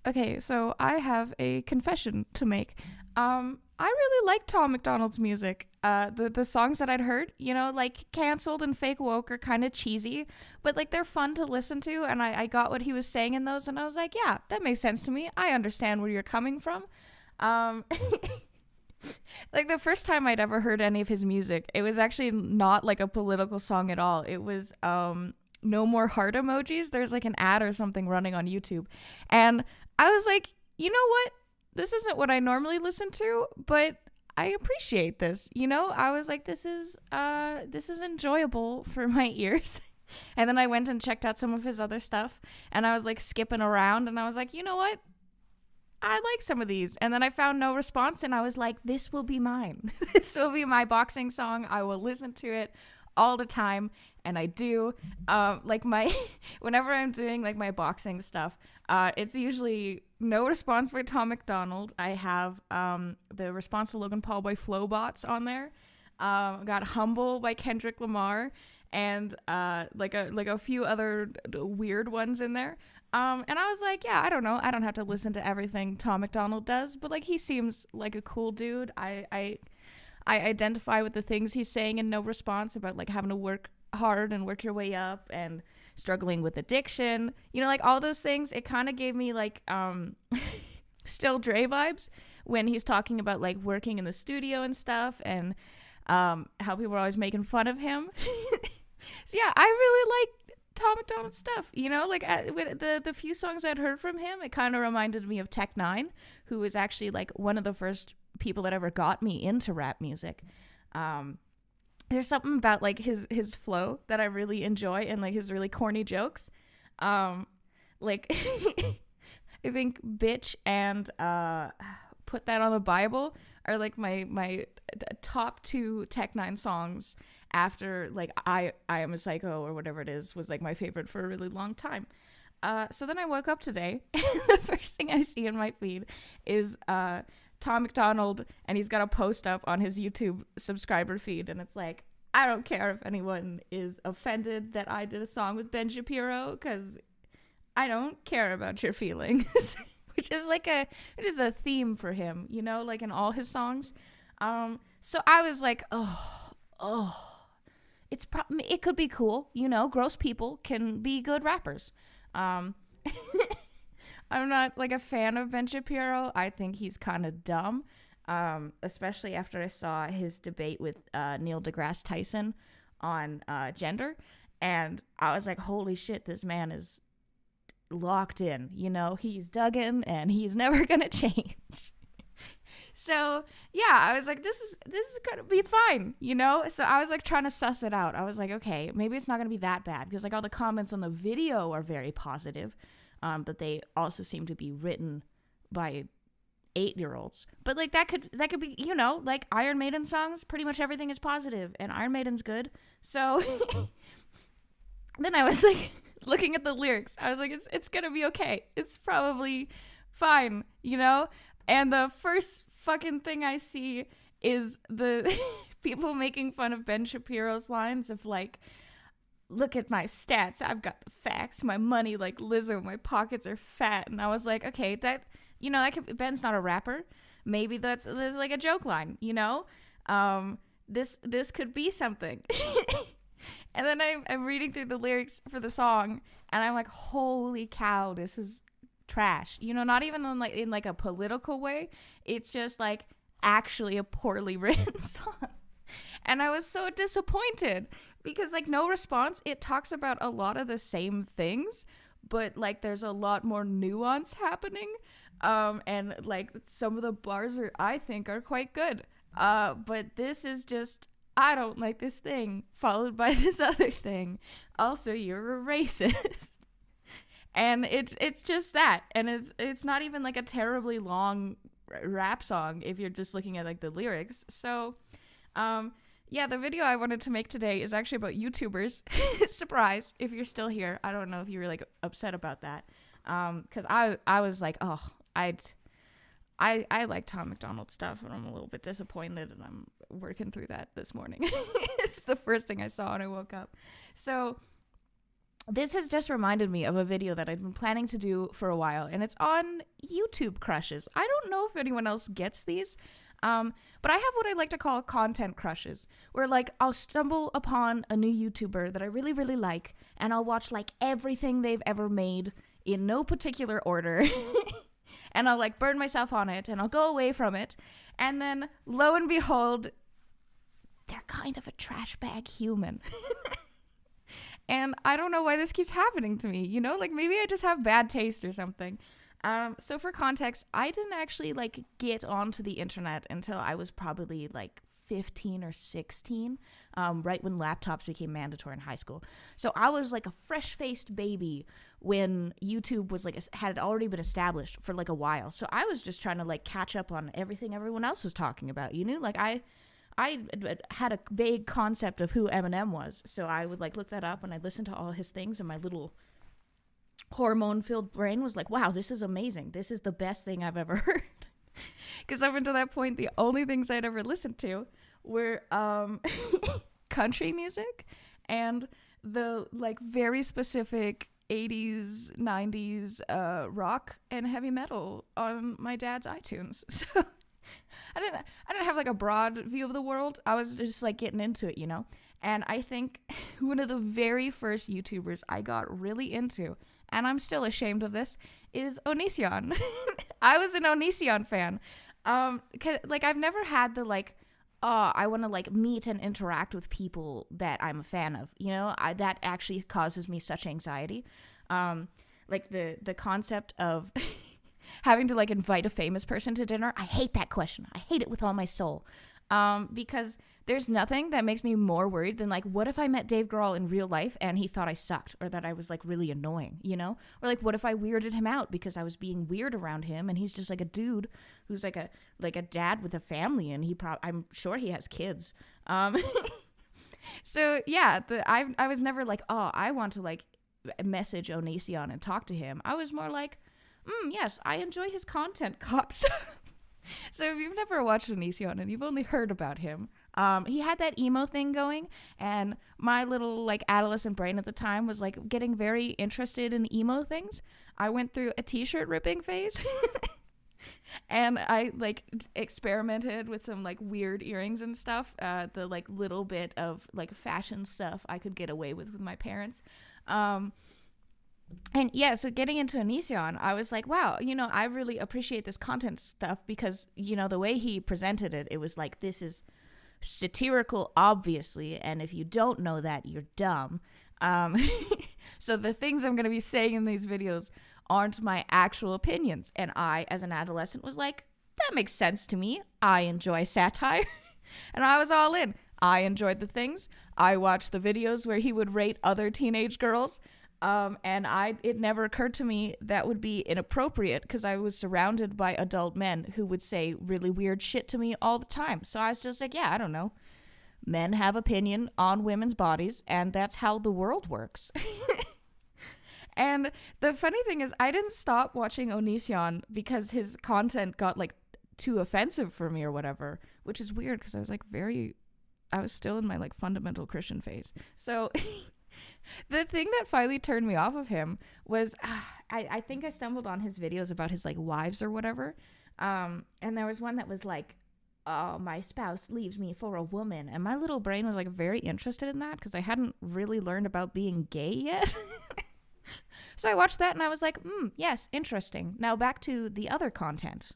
Okay, so I have a confession to make. I really like Tom McDonald's music. The songs that I'd heard, like Cancelled and Fake Woke are kind of cheesy, but like they're fun to listen to, and I got what he was saying in those, and I was like, yeah, that makes sense to me. I understand where you're coming from. Um, like the first time I'd ever heard any of his music, it was actually not like a political song at all. It was No More Heart Emojis. There's like an ad or something running on YouTube, and I was like, you know what? This isn't what I normally listen to, but I appreciate this. I was like, this is enjoyable for my ears. And then I went and checked out some of his other stuff, and I was like skipping around, and I was like, you know what? I like some of these. And then I found no response, and I was like, this will be mine. This will be my boxing song. I will listen to it all the time, and I do. Like whenever I'm doing like my boxing stuff, it's usually no response by Tom McDonald. I have the response to Logan Paul by Flowbots on there. Got Humble by Kendrick Lamar, and like a few other weird ones in there. And I was like, yeah, I don't know. I don't have to listen to everything Tom McDonald does, but like he seems like a cool dude. I identify with the things he's saying in No Response about like having to work hard and work your way up and struggling with addiction. Like all those things. It kind of gave me like Still Dre vibes when he's talking about like working in the studio and stuff, and how people are always making fun of him. So yeah, I really like Tom McDonald stuff, like the few songs I'd heard from him, it kind of reminded me of Tech Nine, who was actually like one of the first people that ever got me into rap music. There's something about like his flow that I really enjoy, and like his really corny jokes. Like I think Bitch and Put That on the Bible are like my top two Tech Nine songs, after like I Am a Psycho or whatever it is was like my favorite for a really long time. So then I woke up today, and the first thing I see in my feed is Tom McDonald, and he's got a post up on his YouTube subscriber feed, and it's like, I don't care if anyone is offended that I did a song with Ben Shapiro, because I don't care about your feelings. which is a theme for him, like in all his songs. So I was like, it could be cool, gross people can be good rappers. I'm not like a fan of Ben Shapiro. I think he's kind of dumb, especially after I saw his debate with Neil deGrasse Tyson on gender, and I was like, holy shit, this man is locked in, he's dug in, and he's never gonna change. So yeah, I was like, this is gonna be fine, So I was like trying to suss it out. I was like, okay, maybe it's not gonna be that bad, because like all the comments on the video are very positive, but they also seem to be written by 8-year-olds. But like that could be, like Iron Maiden songs. Pretty much everything is positive, and Iron Maiden's good. So then I was like looking at the lyrics. I was like, it's gonna be okay. It's probably fine, And the first fucking thing I see is the people making fun of Ben Shapiro's lines of like, look at my stats, I've got the facts, my money like Lizzo, my pockets are fat. And I was like, okay, that Ben's not a rapper. Maybe that's like a joke line, this could be something. And then I'm reading through the lyrics for the song, and I'm like, holy cow, this is trash. Not even in a political way. It's just like actually a poorly written song. And I was so disappointed, because like No Response, it talks about a lot of the same things, but like there's a lot more nuance happening. And like some of the bars I think are quite good. But this is just, I don't like this thing, followed by this other thing. Also, you're a racist. And it's just that. And it's not even like a terribly long rap song if you're just looking at like the lyrics. So, yeah, the video I wanted to make today is actually about YouTubers. Surprise, if you're still here. I don't know if you were like upset about that. Because I was like, oh, I like Tom McDonald stuff, and I'm a little bit disappointed, and I'm working through that this morning. It's the first thing I saw when I woke up. So This has just reminded me of a video that I've been planning to do for a while, and it's on YouTube crushes. I don't know if anyone else gets these, but I have what I like to call content crushes, where like I'll stumble upon a new YouTuber that I really, really like, and I'll watch like everything they've ever made in no particular order, and I'll like burn myself on it, and I'll go away from it, and then lo and behold, they're kind of a trash bag human. And I don't know why this keeps happening to me, you know? Like, maybe I just have bad taste or something. So for context, I didn't actually, like, get onto the internet until I was probably, like, 15 or 16, right when laptops became mandatory in high school. So I was, like, a fresh-faced baby when YouTube was, like, had already been established for, like, a while. So I was just trying to, like, catch up on everything everyone else was talking about, you know? Like, I had a vague concept of who Eminem was, so I would like look that up and I'd listen to all his things, and my little hormone-filled brain was like, wow, this is amazing. This is the best thing I've ever heard. Because up until that point, the only things I'd ever listened to were country music and the like very specific 80s, 90s rock and heavy metal on my dad's iTunes. So I didn't have like a broad view of the world. I was just like getting into it, you know? And I think one of the very first YouTubers I got really into, and I'm still ashamed of this, is Onision. I was an Onision fan. Like I've never had the like, oh, I want to like meet and interact with people that I'm a fan of, you know? That actually causes me such anxiety. Like the concept of having to like invite a famous person to dinner. I hate that question. I hate it with all my soul. Because there's nothing that makes me more worried than like, what if I met Dave Grohl in real life and he thought I sucked or that I was like really annoying, you know? Or like, what if I weirded him out because I was being weird around him and he's just like a dude who's like a dad with a family, and I'm sure he has kids. So yeah, I was never like, oh, I want to like message Onision and talk to him. I was more like, yes, I enjoy his content, cops. So if you've never watched Onision and you've only heard about him, he had that emo thing going, and my little like adolescent brain at the time was like getting very interested in emo things. I went through a t-shirt ripping phase. And I like experimented with some like weird earrings and stuff, the like little bit of like fashion stuff I could get away with my parents. And yeah, so getting into Onision, I was like, wow, you know, I really appreciate this content stuff because, you know, the way he presented it, it was like, this is satirical, obviously, and if you don't know that, you're dumb. So the things I'm going to be saying in these videos aren't my actual opinions. And I, as an adolescent, was like, that makes sense to me. I enjoy satire. And I was all in. I enjoyed the things. I watched the videos where he would rate other teenage girls. And it never occurred to me that would be inappropriate because I was surrounded by adult men who would say really weird shit to me all the time. So I was just like, yeah, I don't know. Men have opinion on women's bodies, and that's how the world works. And the funny thing is, I didn't stop watching Onision because his content got like too offensive for me or whatever, which is weird because I was still in my like fundamental Christian phase. So the thing that finally turned me off of him was I think I stumbled on his videos about his like wives or whatever. And there was one that was like, oh, my spouse leaves me for a woman. And my little brain was like very interested in that because I hadn't really learned about being gay yet. So I watched that and I was like, yes, interesting. Now back to the other content,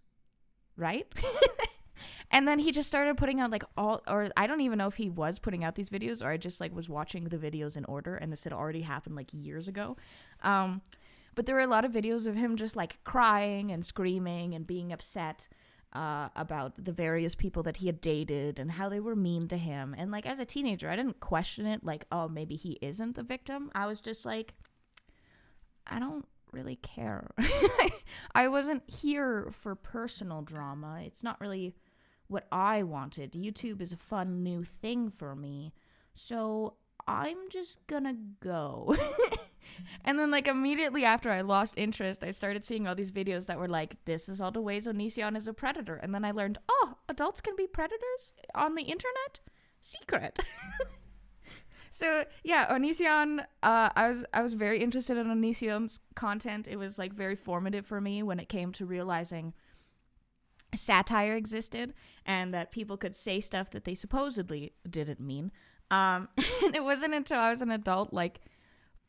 right? And then he just started putting out like or I don't even know if he was putting out these videos or I just like was watching the videos in order and this had already happened like years ago. But there were a lot of videos of him just like crying and screaming and being upset about the various people that he had dated and how they were mean to him. And like as a teenager, I didn't question it like, oh, maybe he isn't the victim. I was just like, I don't really care. I wasn't here for personal drama. It's not really what I wanted. YouTube is a fun new thing for me. So I'm just gonna go. And then like immediately after I lost interest, I started seeing all these videos that were like, this is all the ways Onision is a predator. And then I learned, oh, adults can be predators on the internet? Secret. So yeah, Onision, I was very interested in Onision's content. It was like very formative for me when it came to realizing satire existed and that people could say stuff that they supposedly didn't mean. And it wasn't until I was an adult, like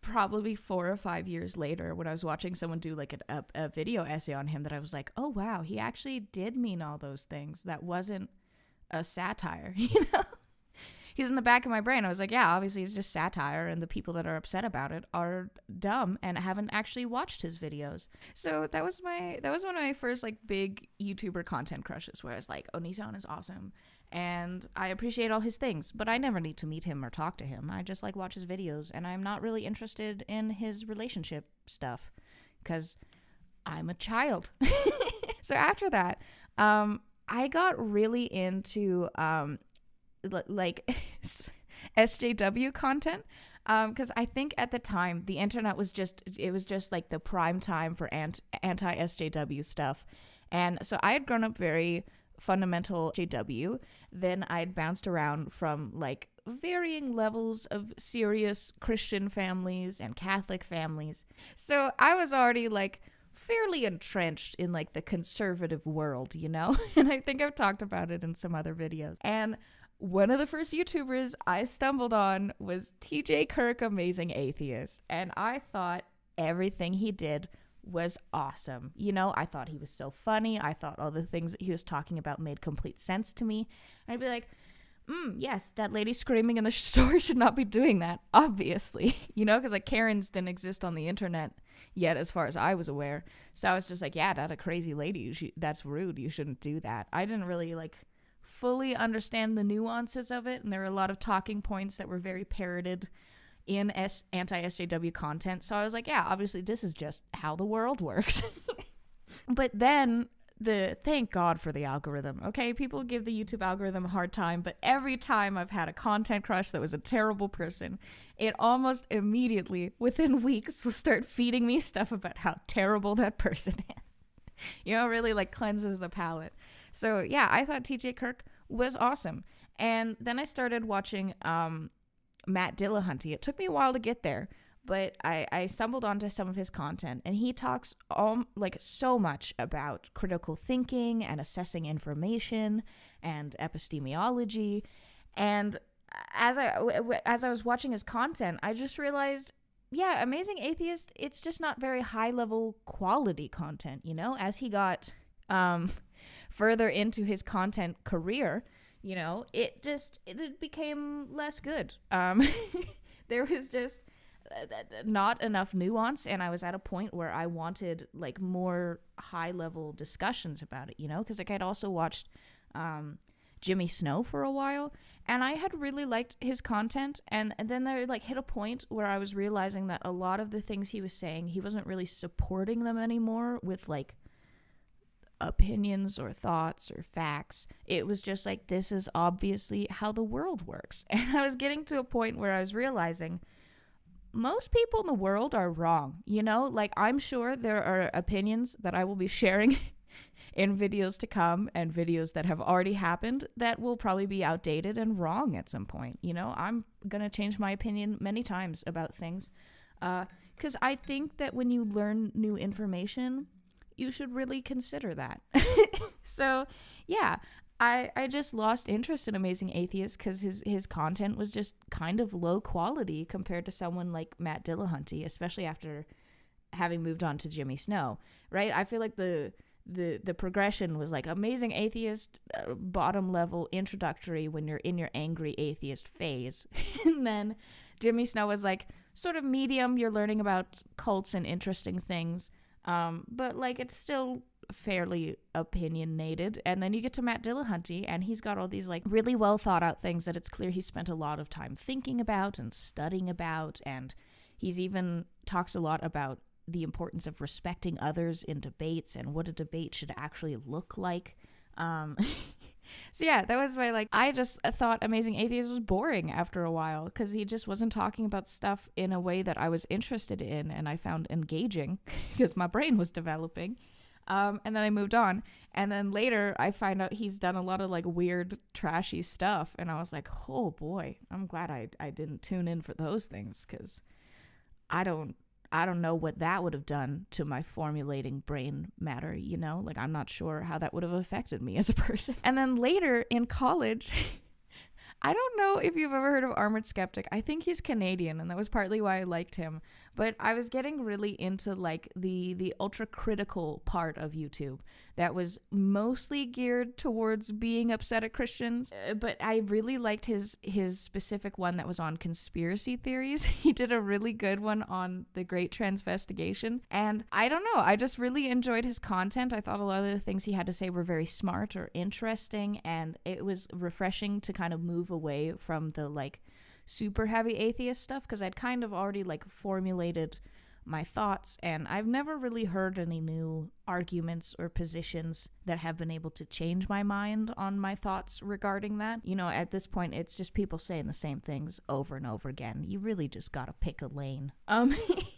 probably 4 or 5 years later, when I was watching someone do like a video essay on him, that I was like, oh wow, he actually did mean all those things. That wasn't a satire, you know? He's in the back of my brain. I was like, yeah, obviously it's just satire, and the people that are upset about it are dumb and haven't actually watched his videos. So that was one of my first like big YouTuber content crushes, where I was like, Onision is awesome and I appreciate all his things, but I never need to meet him or talk to him. I just like watch his videos, and I'm not really interested in his relationship stuff because I'm a child. So after that, I got really into like SJW content, because I think at the time the internet was just like the prime time for anti-SJW stuff. And so I had grown up very fundamental JW. Then I'd bounced around from like varying levels of serious Christian families and Catholic families. So I was already like fairly entrenched in like the conservative world, you know? And I think I've talked about it in some other videos. And one of the first YouTubers I stumbled on was TJ Kirk, Amazing Atheist. And I thought everything he did was awesome. You know, I thought he was so funny. I thought all the things that he was talking about made complete sense to me. And I'd be like, yes, that lady screaming in the store should not be doing that, obviously. You know, because like Karens didn't exist on the internet yet, as far as I was aware. So I was just like, yeah, that's a crazy lady. That's rude. You shouldn't do that. I didn't really like fully understand the nuances of it, and there were a lot of talking points that were very parroted in anti-SJW content. So I was like, yeah, obviously this is just how the world works. But then thank God for the algorithm. Okay, people give the YouTube algorithm a hard time, but every time I've had a content crush that was a terrible person, it almost immediately, within weeks, will start feeding me stuff about how terrible that person is. You know, really like cleanses the palate. So yeah, I thought TJ Kirk was awesome. And then I started watching Matt Dillahunty. It took me a while to get there, but I stumbled onto some of his content, and he talks like so much about critical thinking and assessing information and epistemology. And as I was watching his content, I just realized, yeah, Amazing Atheist, it's just not very high level quality content, you know? As he got further into his content career, you know, it became less good. There was just not enough nuance, and I was at a point where I wanted like more high level discussions about it, you know, because like I'd also watched Jimmy Snow for a while, and I had really liked his content, and then there like hit a point where I was realizing that a lot of the things he was saying, he wasn't really supporting them anymore with like opinions or thoughts or facts. It was just like, this is obviously how the world works. And I was getting to a point where I was realizing most people in the world are wrong, you know? Like, I'm sure there are opinions that I will be sharing in videos to come and videos that have already happened that will probably be outdated and wrong at some point. You know, I'm gonna change my opinion many times about things, because I think that when you learn new information, you should really consider that. So yeah, I just lost interest in Amazing Atheist because his content was just kind of low quality compared to someone like Matt Dillahunty, especially after having moved on to Jimmy Snow, right? I feel like the progression was like Amazing Atheist, bottom level introductory when you're in your angry atheist phase. And then Jimmy Snow was like sort of medium, you're learning about cults and interesting things. But like it's still fairly opinionated. And then you get to Matt Dillahunty, and he's got all these like really well thought out things that it's clear he spent a lot of time thinking about and studying about, and he's even talks a lot about the importance of respecting others in debates and what a debate should actually look like. So yeah, that was my like, I just thought Amazing Atheist was boring after a while because he just wasn't talking about stuff in a way that I was interested in and I found engaging because my brain was developing. And then I moved on. And then later I find out he's done a lot of like weird, trashy stuff. And I was like, oh boy, I'm glad I didn't tune in for those things, because I don't know what that would have done to my formulating brain matter, you know? Like, I'm not sure how that would have affected me as a person. And then later in college, I don't know if you've ever heard of Armoured Skeptic. I think he's Canadian, and that was partly why I liked him. But I was getting really into like the ultra critical part of YouTube that was mostly geared towards being upset at Christians. But I really liked his specific one that was on conspiracy theories. He did a really good one on the Great Transvestigation. And I don't know, I just really enjoyed his content. I thought a lot of the things he had to say were very smart or interesting, and it was refreshing to kind of move away from the like super heavy atheist stuff, because I'd kind of already like formulated my thoughts, and I've never really heard any new arguments or positions that have been able to change my mind on my thoughts regarding that. You know, at this point, it's just people saying the same things over and over again. You really just gotta pick a lane.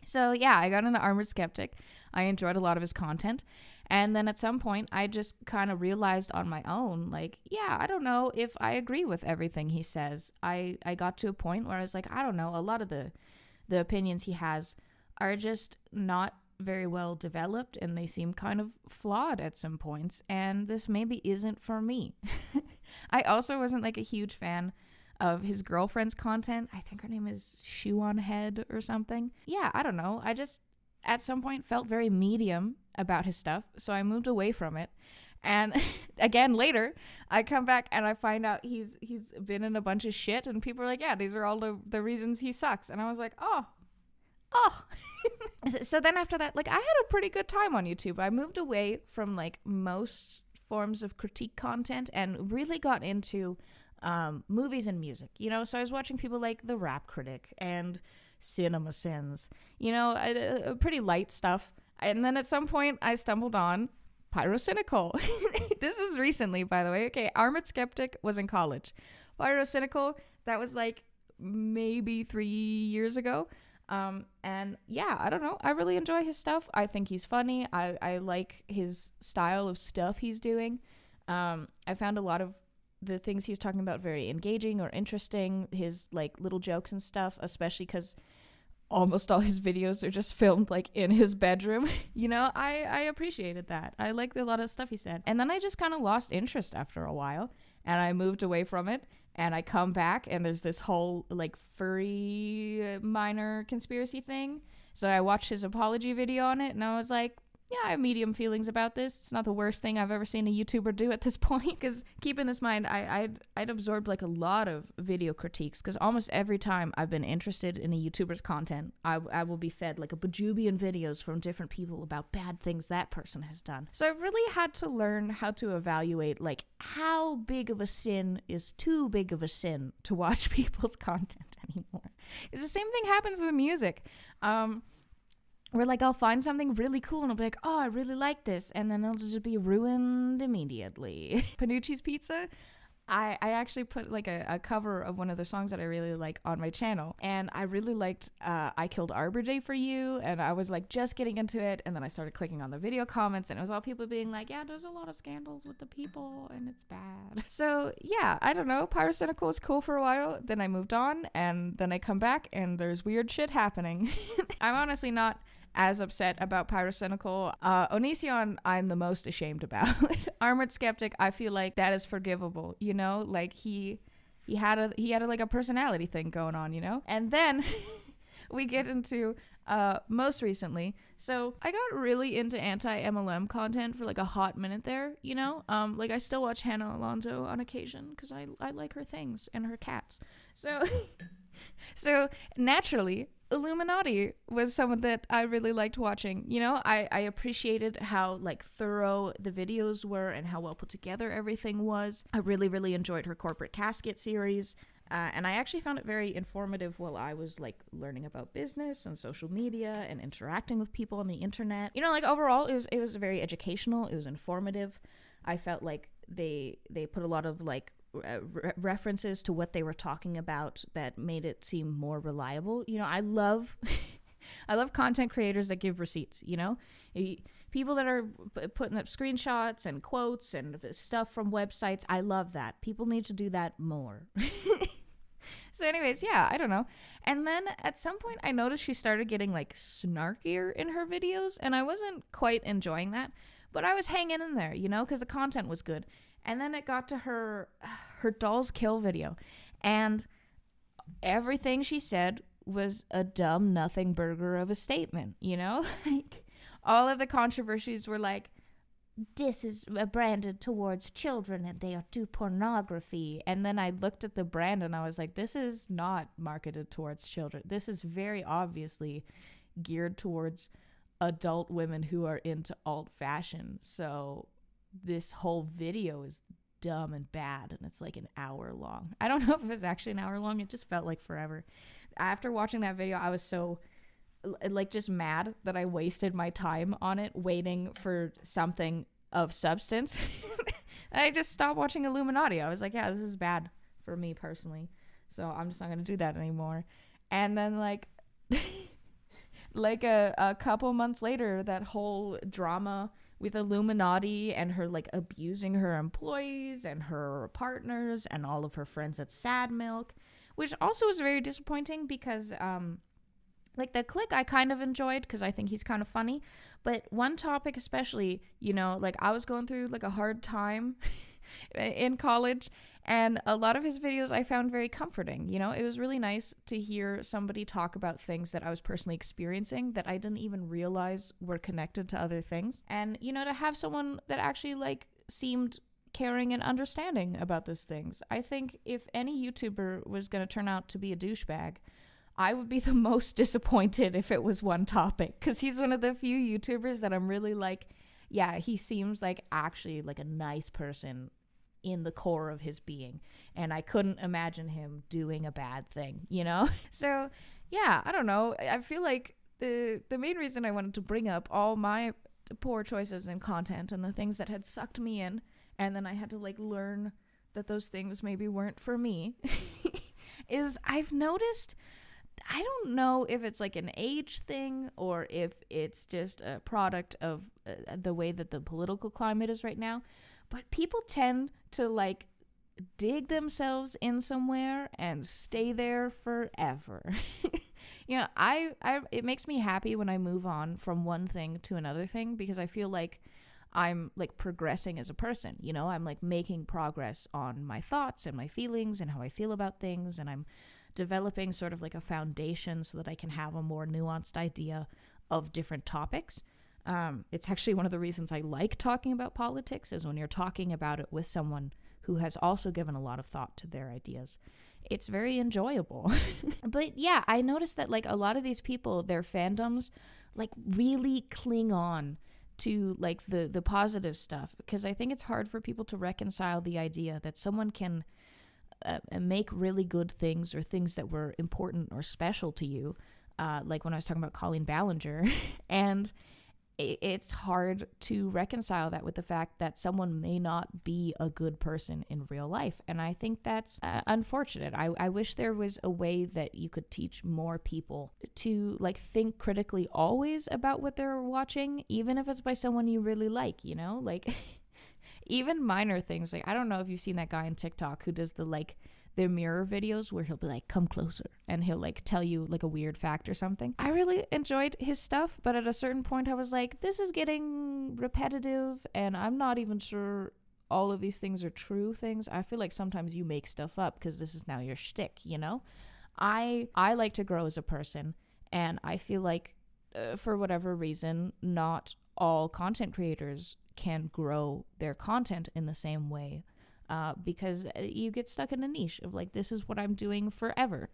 So yeah, I got into Armoured Skeptic. I enjoyed a lot of his content. And then at some point, I just kind of realized on my own, like, yeah, I don't know if I agree with everything he says. I got to a point where I was like, I don't know, a lot of the opinions he has are just not very well developed, and they seem kind of flawed at some points, and this maybe isn't for me. I also wasn't like a huge fan of his girlfriend's content. I think her name is Shoe on Head or something. Yeah, I don't know. I just at some point felt very medium about his stuff, so I moved away from it. And again, later, I come back and I find out he's been in a bunch of shit, and people are like, yeah, these are all the reasons he sucks. And I was like, oh. So then after that, like, I had a pretty good time on YouTube. I moved away from like most forms of critique content and really got into movies and music, you know? So I was watching people like The Rap Critic and Cinema Sins, you know, pretty light stuff. And then at some point I stumbled on Pyrocynical. This is recently, by the way. Okay, Armoured Skeptic was in college. Pyrocynical, that was like maybe 3 years ago. And yeah, I don't know. I really enjoy his stuff. I think he's funny. I like his style of stuff he's doing. I found a lot of the things he was talking about very engaging or interesting. His like little jokes and stuff, especially because almost all his videos are just filmed like in his bedroom. You know, I appreciated that. I liked a lot of stuff he said. And then I just kind of lost interest after a while, and I moved away from it. And I come back, and there's this whole like furry minor conspiracy thing. So I watched his apology video on it, and I was like, yeah, I have medium feelings about this. It's not the worst thing I've ever seen a YouTuber do at this point. Because keep in this mind, I'd absorbed like a lot of video critiques, because almost every time I've been interested in a YouTuber's content, I will be fed like a bajillion videos from different people about bad things that person has done. So I really had to learn how to evaluate like how big of a sin is too big of a sin to watch people's content anymore. It's the same thing happens with music. Where like I'll find something really cool and I'll be like, oh, I really like this, and then it'll just be ruined immediately. Panucci's Pizza, I actually put like a cover of one of their songs that I really like on my channel, and I really liked I Killed Arbor Day for You, and I was like just getting into it, and then I started clicking on the video comments, and it was all people being like, yeah, there's a lot of scandals with the people and it's bad. So yeah, I don't know, Pyrocynical was cool for a while, then I moved on, and then I come back and there's weird shit happening. I'm honestly not as upset about Pyrocynical. Onision, I'm the most ashamed about. Armoured Skeptic, I feel like that is forgivable, you know? Like he had a like a personality thing going on, you know? And then we get into most recently. So I got really into anti-MLM content for like a hot minute there, you know? Like I still watch Hannah Alonso on occasion because I like her things and her cats. So naturally, Illuminaughtii was someone that I really liked watching. You know, I appreciated how like thorough the videos were and how well put together everything was. I really, really enjoyed her Corporate Casket series. And I actually found it very informative while I was like learning about business and social media and interacting with people on the internet. You know, like overall, it was very educational. It was informative. I felt like they put a lot of like references to what they were talking about that made it seem more reliable. You know, I love content creators that give receipts, you know? People that are putting up screenshots and quotes and stuff from websites, I love that. People need to do that more. So anyways, yeah, I don't know. And then at some point I noticed she started getting like snarkier in her videos, and I wasn't quite enjoying that, but I was hanging in there, you know, because the content was good. And then it got to her dolls kill video, and everything she said was a dumb nothing burger of a statement, you know? Like, all of the controversies were like, this is branded towards children and they are do pornography. And then I looked at the brand and I was like, this is not marketed towards children. This is very obviously geared towards adult women who are into alt fashion. So this whole video is dumb and bad, and it's like an hour long. I don't know if it was actually an hour long. It just felt like forever. After watching that video, I was so like just mad that I wasted my time on it waiting for something of substance. I just stopped watching Illuminaughtii. I was like, yeah, this is bad for me personally, so I'm just not gonna do that anymore. And then like like a couple months later, that whole drama with Illuminaughtii and her like abusing her employees and her partners and all of her friends at Sad Milk, which also was very disappointing because like the click I kind of enjoyed because I think he's kind of funny, but one topic especially, you know, like I was going through like a hard time in college, and a lot of his videos I found very comforting. You know, it was really nice to hear somebody talk about things that I was personally experiencing that I didn't even realize were connected to other things. And, you know, to have someone that actually like seemed caring and understanding about those things. I think if any YouTuber was going to turn out to be a douchebag, I would be the most disappointed if it was one topic, because he's one of the few YouTubers that I'm really like, yeah, he seems like actually like a nice person in the core of his being, and I couldn't imagine him doing a bad thing, you know? So yeah, I don't know. I feel like the main reason I wanted to bring up all my poor choices in content and the things that had sucked me in, and then I had to like learn that those things maybe weren't for me, is I've noticed, I don't know if it's like an age thing or if it's just a product of the way that the political climate is right now, but people tend to like dig themselves in somewhere and stay there forever. You know, I it makes me happy when I move on from one thing to another thing, because I feel like I'm like progressing as a person, you know? I'm like making progress on my thoughts and my feelings and how I feel about things, and I'm developing sort of like a foundation so that I can have a more nuanced idea of different topics. It's actually one of the reasons I like talking about politics, is when you're talking about it with someone who has also given a lot of thought to their ideas. It's very enjoyable. But yeah, I noticed that like a lot of these people, their fandoms like really cling on to like the positive stuff, because I think it's hard for people to reconcile the idea that someone can make really good things or things that were important or special to you, like when I was talking about Colleen Ballinger, and it's hard to reconcile that with the fact that someone may not be a good person in real life. And I think that's unfortunate. I wish there was a way that you could teach more people to like think critically always about what they're watching, even if it's by someone you really like, you know, like even minor things. Like, I don't know if you've seen that guy on TikTok who does the mirror videos where he'll be like, come closer, and he'll like tell you like a weird fact or something. I really enjoyed his stuff, but at a certain point I was like, this is getting repetitive, and I'm not even sure all of these things are true things. I feel like sometimes you make stuff up because this is now your shtick, you know? I like to grow as a person, and I feel like for whatever reason, not all content creators can grow their content in the same way. Because you get stuck in a niche of like, this is what I'm doing forever.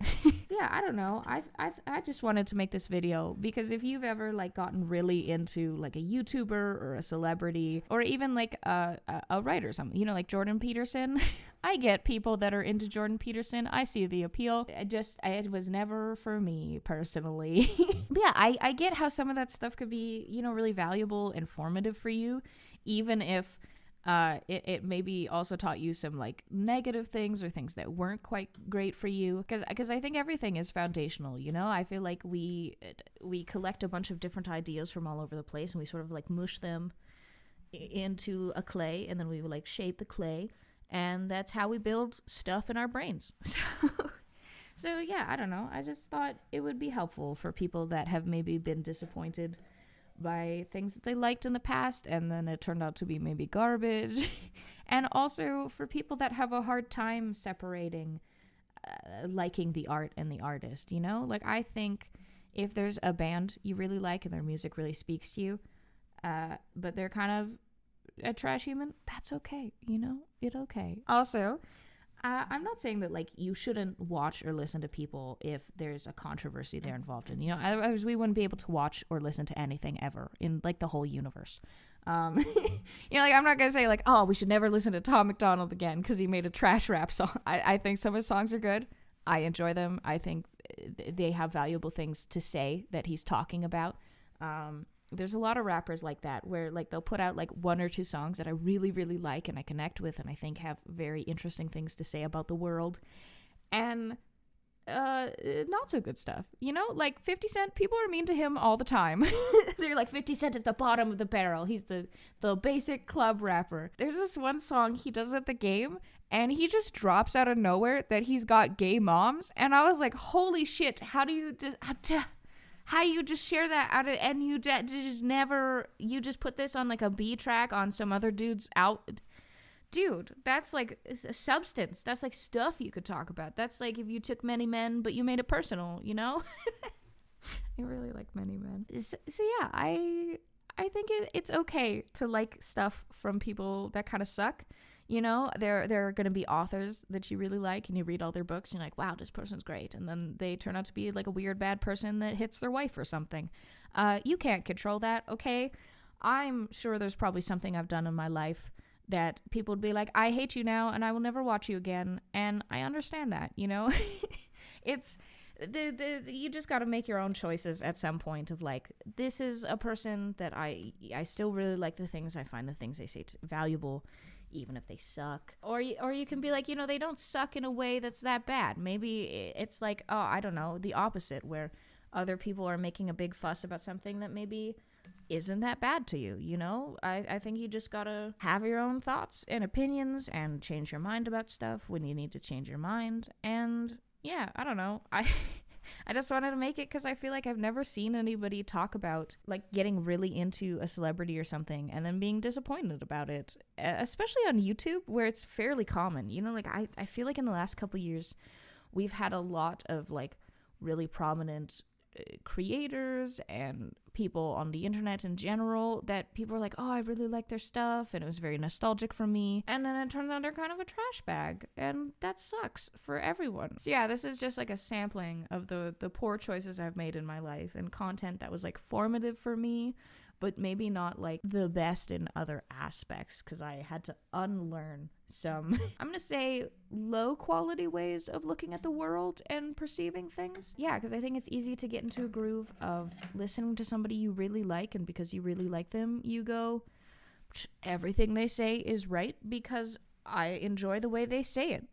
Yeah, I don't know. I just wanted to make this video because if you've ever like gotten really into like a YouTuber or a celebrity or even like a writer or something, you know, like Jordan Peterson. I get people that are into Jordan Peterson. I see the appeal. It was never for me personally. But yeah, I get how some of that stuff could be, you know, really valuable, informative for you, even if It maybe also taught you some like negative things or things that weren't quite great for you, because I think everything is foundational, you know. I feel like we collect a bunch of different ideas from all over the place, and we sort of like mush them into a clay, and then we like shape the clay, and that's how we build stuff in our brains. So yeah, I don't know, I just thought it would be helpful for people that have maybe been disappointed by things that they liked in the past and then it turned out to be maybe garbage. And also for people that have a hard time separating liking the art and the artist, you know? Like, I think if there's a band you really like and their music really speaks to you, but they're kind of a trash human, that's okay, you know? It's okay. Also, I'm not saying that like you shouldn't watch or listen to people if there's a controversy they're involved in. You know, otherwise we wouldn't be able to watch or listen to anything ever in like the whole universe. You know, like I'm not gonna say like, oh, we should never listen to Tom MacDonald again because he made a trash rap song. I think some of his songs are good. I enjoy them. I think they have valuable things to say that he's talking about. There's a lot of rappers like that where like they'll put out like one or two songs that I really, really like and I connect with and I think have very interesting things to say about the world, and not so good stuff, you know? Like 50 Cent, people are mean to him all the time. They're like, 50 Cent is the bottom of the barrel, he's the basic club rapper. There's this one song he does at the game and he just drops out of nowhere that he's got gay moms, and I was like, holy shit, how do you just share that out of, and you just never, you just put this on like a B track on some other dude's out. Dude, that's like a substance. That's like stuff you could talk about. That's like if you took Many Men, but you made it personal, you know? I really like Many Men. So yeah, I think it's okay to like stuff from people that kind of suck. You know, there are going to be authors that you really like and you read all their books and you're like, wow, this person's great. And then they turn out to be like a weird, bad person that hits their wife or something. You can't control that, okay? I'm sure there's probably something I've done in my life that people would be like, I hate you now and I will never watch you again. And I understand that, you know? It's... you just got to make your own choices at some point of like, this is a person that I still really like the things, I find the things they say valuable, even if they suck. Or you can be like, you know, they don't suck in a way that's that bad. Maybe it's like, oh, I don't know, the opposite, where other people are making a big fuss about something that maybe isn't that bad to you, you know? I think you just gotta have your own thoughts and opinions and change your mind about stuff when you need to change your mind. And yeah, I don't know. I just wanted to make it because I feel like I've never seen anybody talk about like getting really into a celebrity or something and then being disappointed about it, especially on YouTube where it's fairly common. You know, like I feel like in the last couple years we've had a lot of like really prominent creators and people on the internet in general that people are like, oh, I really like their stuff and it was very nostalgic for me, and then it turns out they're kind of a trash bag, and that sucks for everyone. So yeah, this is just like a sampling of the poor choices I've made in my life and content that was like formative for me but maybe not like the best in other aspects because I had to unlearn some, I'm gonna say, low quality ways of looking at the world and perceiving things. Yeah, because I think it's easy to get into a groove of listening to somebody you really like, and because you really like them, you go, everything they say is right because I enjoy the way they say it.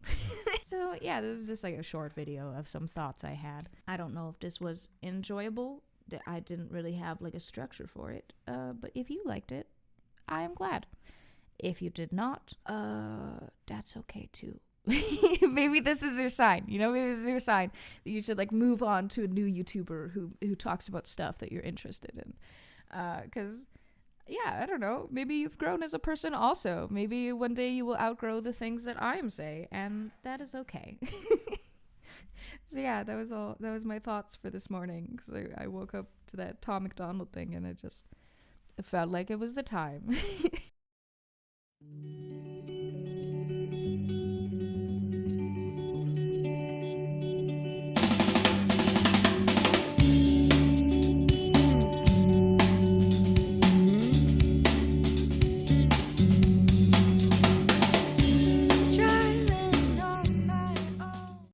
So yeah, this is just like a short video of some thoughts I had. I don't know if this was enjoyable. I didn't really have like a structure for it, but if you liked it, I am glad. If you did not, that's okay too. Maybe this is your sign, you know, maybe this is your sign that you should like move on to a new YouTuber who talks about stuff that you're interested in. Because yeah, I don't know, maybe you've grown as a person also. Maybe one day you will outgrow the things that I am say, and that is okay. So yeah, that was my thoughts for this morning, because I woke up to that Tom MacDonald thing and it felt like it was the time.